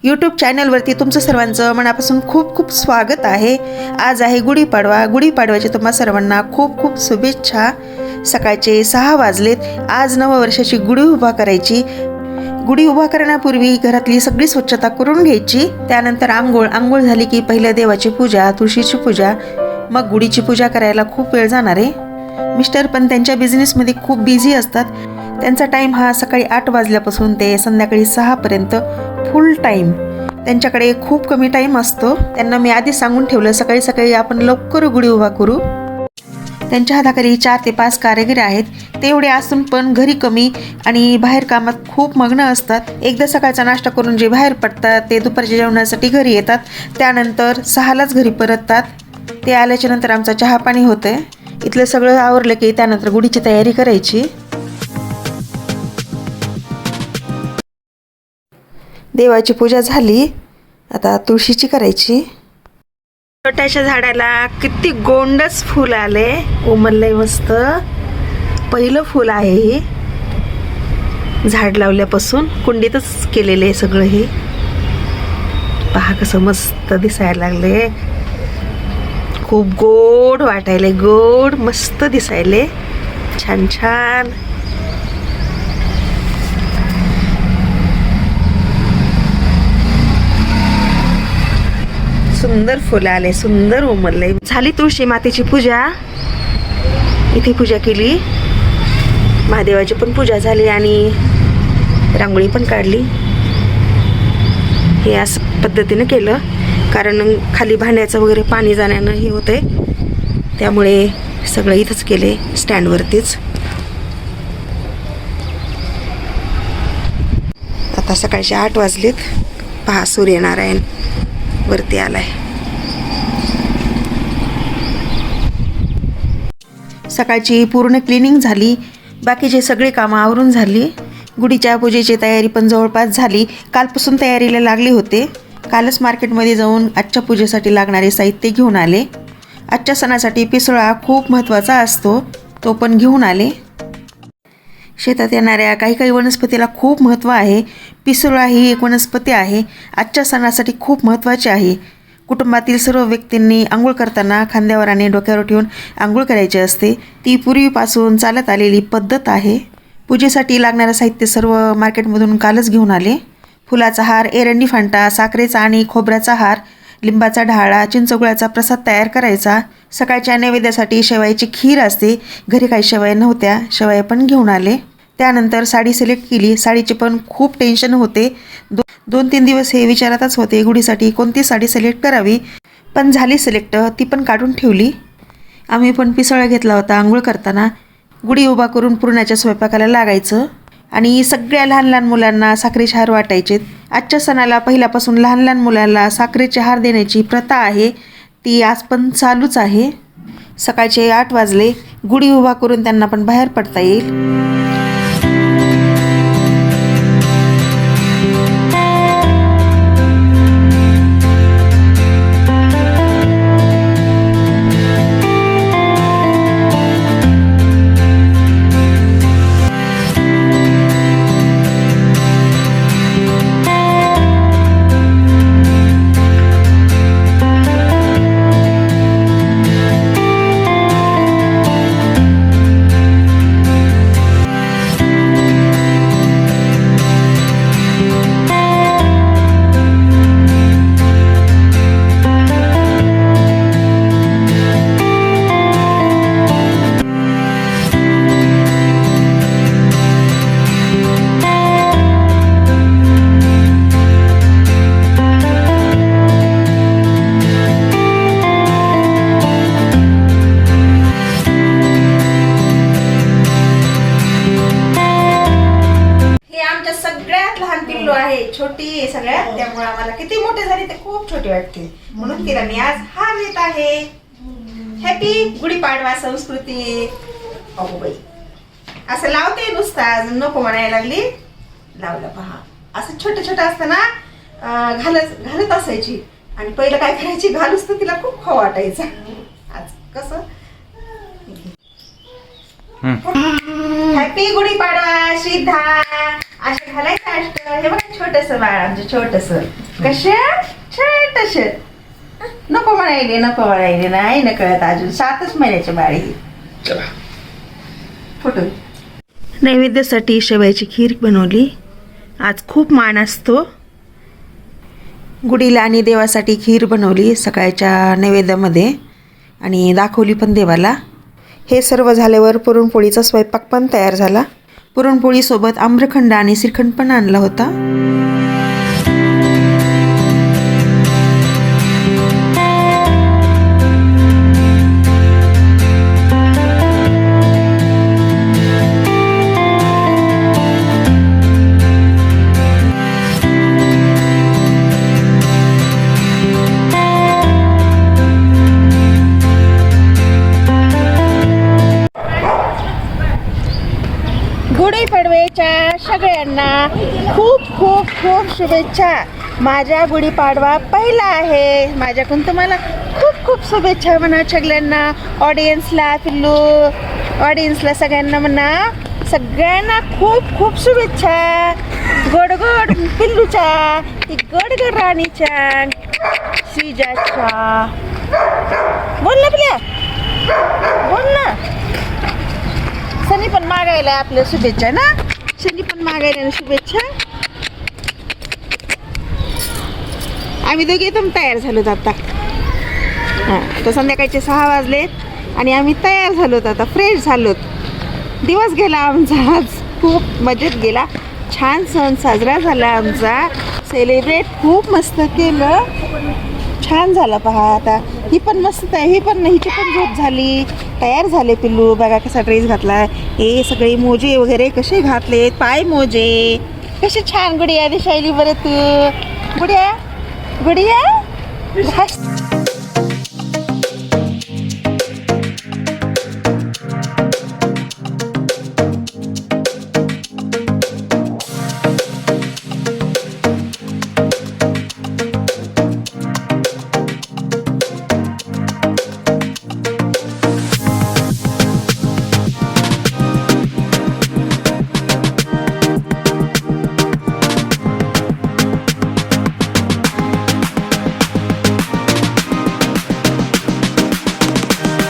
YouTube चॅनलवरती तुमचं सर्वांचं मनापासून खूप खूप स्वागत आहे। आज आहे गुढीपाडवा। गुढीपाडव्याच्या तुम्हा सर्वांना खूप खूप शुभेच्छा। सकाळचे 6 वाजलेत। आज नववर्षाची गुढी उभा करायची। गुढी उभा करण्यापूर्वी घरातली सगळी स्वच्छता करून घ्यायची। त्यानंतर आंघोळ झाली की पहिल्या देवाची पूजा, तुळशीची पूजा, मग गुढीची पूजा करायला खूप वेळ जाणार आहे। मिस्टर पण त्यांच्या बिझनेसमध्ये खूप बिझी असतात। त्यांचा टाइम हा सकाळी 8 वाजल्यापासून ते संध्याकाळी 6 पर्यंत फुल टाइम। त्यांच्याकडे खूप कमी टाइम असतो। त्यांना मी आधी सांगून ठेवलं सकाळी सकाळी आपण लवकर गुढी उभा करू। त्यांच्या हाताखाली 4 ते 5 कारागीर आहेत। ते एवढे असून पण घरी कमी आणि बाहेर कामात खूप मग्न असतात। एकदा सकाळचा नाश्ता करून जे बाहेर पडतात ते दुपारच्या जेवणासाठी घरी येतात। त्यानंतर 6लाच घरी परततात। ते आल्याच्या नंतर आमचा चहा पाणी होतंय। इथलं सगळं आवरलं की त्यानंतर गुढीची तयारी करायची। देवाची पूजा झाली, आता तुळशीची करायची। छोट्याशा झाडाला किती गोंडस फूल आले, उमललंय मस्त। पहिलं फूल आहे हे, झाड लावल्यापासून कुंडीतच केलेले आहे सगळं हे। पहा कसं मस्त दिसायला लागले, खूप गोड वाटायले, गोड मस्त दिसायले, छान छान। सुंदर फुलं आले, सुंदर उमलले। झाली तुळशी मातेची पूजा, इथे पूजा केली, महादेवाची पण पूजा झाली आणि रांगोळी पण काढली। हे असं पद्धतीने केलं कारण खाली भांड्याचं वगैरे पाणी जाण्यानं हे होते, त्यामुळे सगळं इथंच केले, स्टँडवरतीच। आता सकाळचे 8 वाजलेत। पहा सूर्यनारायण वरती आलाय। सकाळची पूर्ण क्लिनिंग झाली, बाकीचे सगळे कामं आवरून झाली। गुढीच्या पूजेची तयारी पण जवळपास झाली। कालपासून तयारीला लागले होते। कालच मार्केटमध्ये जाऊन आजच्या पूजेसाठी लागणारे साहित्य घेऊन आले। आजच्या सणासाठी पिसोळा खूप महत्त्वाचा असतो, तो पण घेऊन आले। शेतात येणाऱ्या काही वनस्पतीला खूप महत्त्व आहे। पिसोळा ही एक वनस्पती आहे, आजच्या सणासाठी खूप महत्त्वाची आहे। कुटुंबातील सर्व व्यक्तींनी आंघोळ करताना खांद्यावर आणि डोक्यावर ठेवून आंघोळ करायची असते। ती पूर्वीपासून चालत आलेली पद्धत आहे। पूजेसाठी लागणारं साहित्य सर्व मार्केटमधून कालच घेऊन आले। फुलाचा हार, एरंडी फांटा, साखरेचा आणि खोबऱ्याचा हार, लिंबाचा ढाळा, चिंचगुळाचा प्रसाद तयार करायचा। सकाळच्या नैवेद्यासाठी शेवयाची खीर असते, घरी काही शेवया नव्हत्या, शेवया पण घेऊन आले। त्यानंतर साडी सिलेक्ट केली। साडीचे पण खूप टेन्शन होते, 2-3 दिवस हे विचारातच होते गुढीसाठी कोणती साडी सिलेक्ट करावी, पण झाली सिलेक्ट, ती पण काढून ठेवली। आम्ही पण पिसोळा घेतला होता। आंघोळ करताना गुढी उभा करून पुरणाच्या स्वयंपाकाला लागायचं आणि सगळ्या लहान लहान मुलांना साखरेचे हार वाटायचे। आजच्या सणाला पहिल्यापासून लहान लहान मुलांना साखरेचे हार देण्याची प्रथा आहे, ती आज पण चालूच आहे। सकाळचे 8 वाजले, गुढी उभा करून त्यांना पण बाहेर पडता येईल। छोटी आहे सगळ्यात, त्यामुळे आम्हाला किती मोठे झाले ते खूप छोटे वाटते, म्हणून तिला मी आज हार देत आहे। हॅपी गुढीपाडवा संस्कृती। अहो बाई, असं लावते नुसता, नको म्हणायला लागली, लावलं। पहा असं छोटं छोटं असताना घालत असायची आणि पहिलं काय करायची, घालूच तर तिला खूप खाऊ वाटायचं। आज कसं हॅपी गुढीपाडवा श्रीधा. असे घालायचं अष्ट. हे बघा छोटस बाळ आमचं छोटस. कसं छोटस. नको म्हणायले नाही न कळत अजून 7च महिन्याचे बाळ आहे. चला फोटो. नैवेद्यासाठी शेवयाची खीर बनवली. आज खूप मान असतो. गुढीला आणि देवासाठी खीर बनवली सकाळच्या नैवेद्यामध्ये आणि दाखवली पण देवाला. हे सर्व झाल्यावर पुरणपोळीचा स्वयंपाक पण तयार झाला. पुरणपोळीसोबत आम्रखंड आणि श्रीखंड पण आणला होता. गुढीपाडव्याच्या सगळ्यांना खूप खूप खूप शुभेच्छा. माझा गुढीपाडवा पहिला आहे. माझ्याकडून तुम्हाला खूप खूप शुभेच्छा म्हणा सगळ्यांना. ऑडियन्सला पिल्लू ऑडियन्सला सगळ्यांना म्हणा. सगळ्यांना खूप खूप शुभेच्छा. गोड गोड पिल्लूच्या गोड गोड राणीच्या श्रीजाच्या. बोल ना पिल्या बोल ना. सनी पण मागायला आपल्या शुभेच्छा ना. सनी पण मागायला शुभेच्छा. आम्ही दोघे एकदम तयार झालोत आता. हां तर संध्याकाळचे 6 वाजलेत आणि आम्ही तयार झालोत आता. फ्रेश झालोत. दिवस गेला आमचा आज खूप मजेत गेला. छान सण साजरा झाला आमचा. सेलिब्रेट खूप मस्त केलं. छान झालं पहा. आता ही पण मस्त आहे. ही पण हिची पण झोप झाली. तयार झाले पिल्लू. बघा कसा ड्रेस घातलाय. हे सगळे मोजे वगैरे कसे घातलेत. पाय मोजे कसे छान. गुडिया दिसायली बरं तू. गुडिया गुडिया